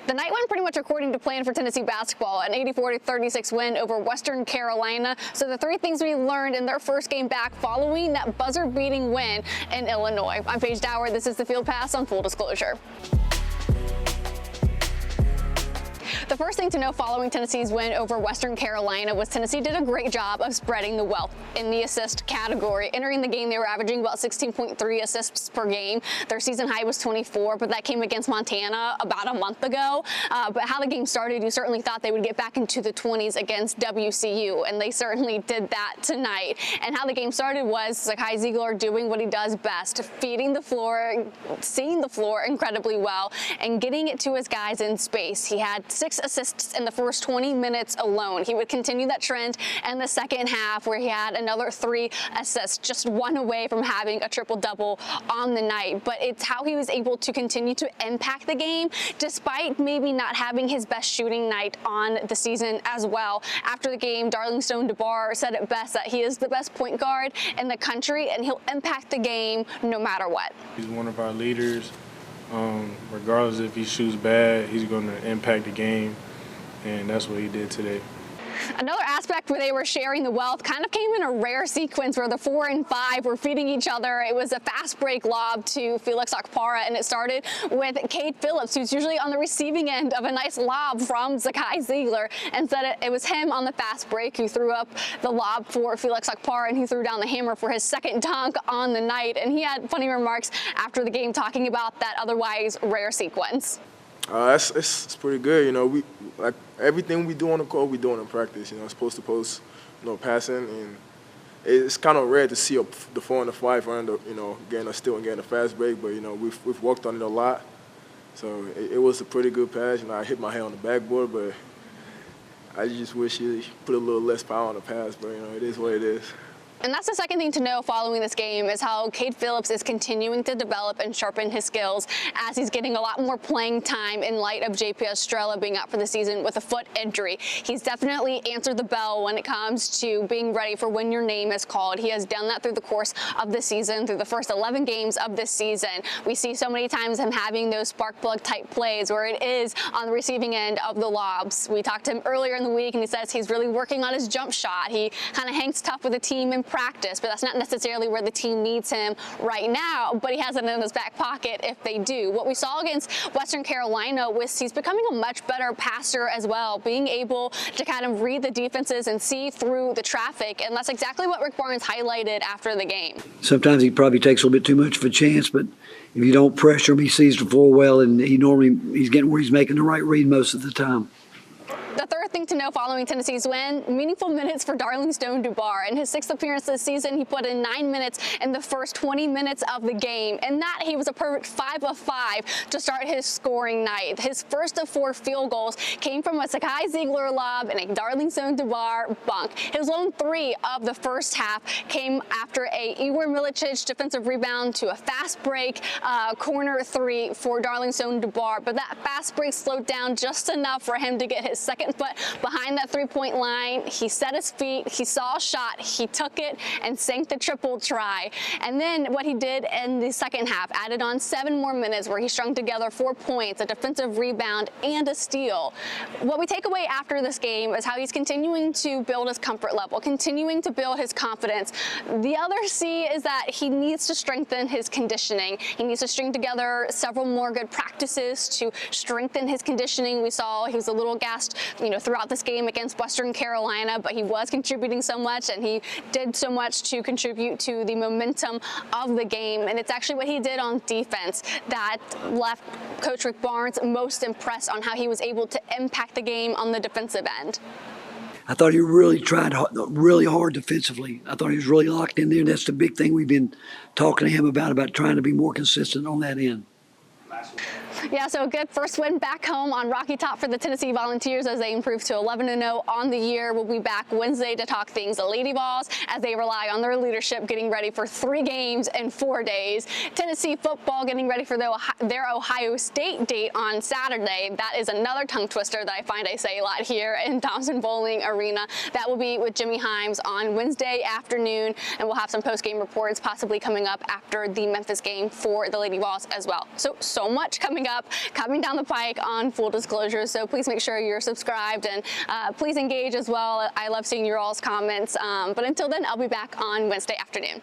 The night went pretty much according to plan for Tennessee basketball, an 84-36 win over Western Carolina. So the three things we learned in their first game back following that buzzer-beating win in Illinois. I'm Paige Dower. This is the Field Pass on Full Disclosure. The first thing to know following Tennessee's win over Western Carolina was Tennessee did a great job of spreading the wealth in the assist category. Entering the game, they were averaging about 16.3 assists per game. Their season high was 24, but that came against Montana about a month ago. But how the game started, you certainly thought they would get back into the 20s against WCU, and they certainly did that tonight. And how the game started was Zakai Zeigler doing what he does best, feeding the floor, seeing the floor incredibly well, and getting it to his guys in space. He had 6 assists in the first 20 minutes alone. He would continue that trend in the second half where he had another 3 assists, just one away from having a triple-double on the night. But it's how he was able to continue to impact the game despite maybe not having his best shooting night on the season as well. After the game, Darlinstone Dubar said it best that he is the best point guard in the country and he'll impact the game no matter what. He's one of our leaders. Regardless if he shoots bad, he's going to impact the game, and that's what he did today. Another aspect where they were sharing the wealth kind of came in a rare sequence where the 4 and 5 were feeding each other. It was a fast break lob to Felix Okpara, and it started with Cade Phillips, who's usually on the receiving end of a nice lob from Zakai Zeigler, and said it was him on the fast break who threw up the lob for Felix Okpara, and he threw down the hammer for his second dunk on the night. And he had funny remarks after the game talking about that otherwise rare sequence. It's pretty good. You know, we like everything we do on the court, we do in practice. You know, post to post, passing, and it's kind of rare to see the 4 and the 5 running, getting a steal and getting a fast break. But we've worked on it a lot, so it was a pretty good pass. I hit my head on the backboard, but I just wish he put a little less power on the pass. But it is what it is. And that's the second thing to know following this game is how Cade Phillips is continuing to develop and sharpen his skills as he's getting a lot more playing time in light of JP Estrella being out for the season with a foot injury. He's definitely answered the bell when it comes to being ready for when your name is called. He has done that through the course of the season, through the first 11 games of this season. We see so many times him having those spark plug type plays where it is on the receiving end of the lobs. We talked to him earlier in the week and he says he's really working on his jump shot. He kind of hangs tough with the team in practice, but that's not necessarily where the team needs him right now, but he has it in his back pocket if they do. What we saw against Western Carolina was he's becoming a much better passer as well, being able to kind of read the defenses and see through the traffic, and that's exactly what Rick Barnes highlighted after the game. Sometimes he probably takes a little bit too much of a chance, but if you don't pressure him, he sees the floor well, and he's getting where he's making the right read most of the time. The third thing to know following Tennessee's win, meaningful minutes for Darlinstone Dubar. In his 6th appearance this season, he put in 9 minutes in the first 20 minutes of the game. And that he was a perfect 5 of 5 to start his scoring night. His first of 4 field goals came from a Zakai Zeigler lob and a Darlinstone Dubar bunk. His lone 3 of the first half came after a Igor Milicic defensive rebound to a fast break corner 3 for Darlinstone Dubar. But that fast break slowed down just enough for him to get his second foot behind that 3-point line. He set his feet, he saw a shot, he took it and sank the triple try. And then what he did in the second half, added on 7 more minutes where he strung together 4 points, a defensive rebound, and a steal. What we take away after this game is how he's continuing to build his comfort level, continuing to build his confidence. The other C is that he needs to strengthen his conditioning. He needs to string together several more good practices to strengthen his conditioning. We saw he was a little gassed throughout this game against Western Carolina, but he was contributing so much and he did so much to contribute to the momentum of the game. And it's actually what he did on defense that left Coach Rick Barnes most impressed on how he was able to impact the game on the defensive end. I thought he really tried really hard defensively. I thought he was really locked in there, and that's the big thing we've been talking to him about trying to be more consistent on that end. Yeah, so a good first win back home on Rocky Top for the Tennessee Volunteers as they improve to 11-0 on the year. We'll be back Wednesday to talk things the Lady Vols as they rely on their leadership getting ready for 3 games in 4 days. Tennessee football getting ready for their Ohio State date on Saturday. That is another tongue twister that I find I say a lot here in Thompson Bowling Arena. That will be with Jimmy Himes on Wednesday afternoon, and we'll have some post-game reports possibly coming up after the Memphis game for the Lady Vols as well. So much coming up coming down the pike on full disclosure. So please make sure you're subscribed and please engage as well. I love seeing your all's comments. But until then, I'll be back on Wednesday afternoon.